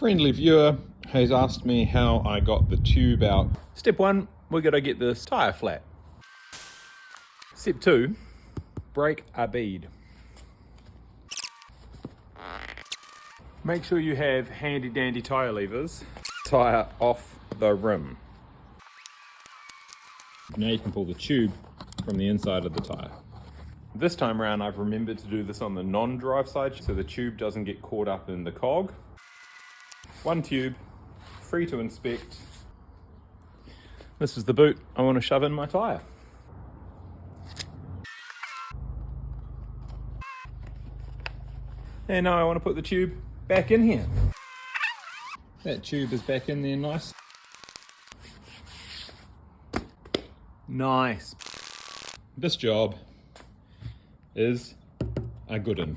friendly viewer has asked me how I got the tube out. Step 1, we're going to get this tyre flat. Step 2, break a bead. Make sure you have handy dandy tyre levers. Tyre off the rim. Now you can pull the tube from the inside of the tyre. This time around I've remembered to do this on the non-drive side so the tube doesn't get caught up in the cog. One tube, free to inspect. This is the boot I want to shove in my tyre. And now I want to put the tube back in here. That tube is back in there nice. Nice. This job is a good one.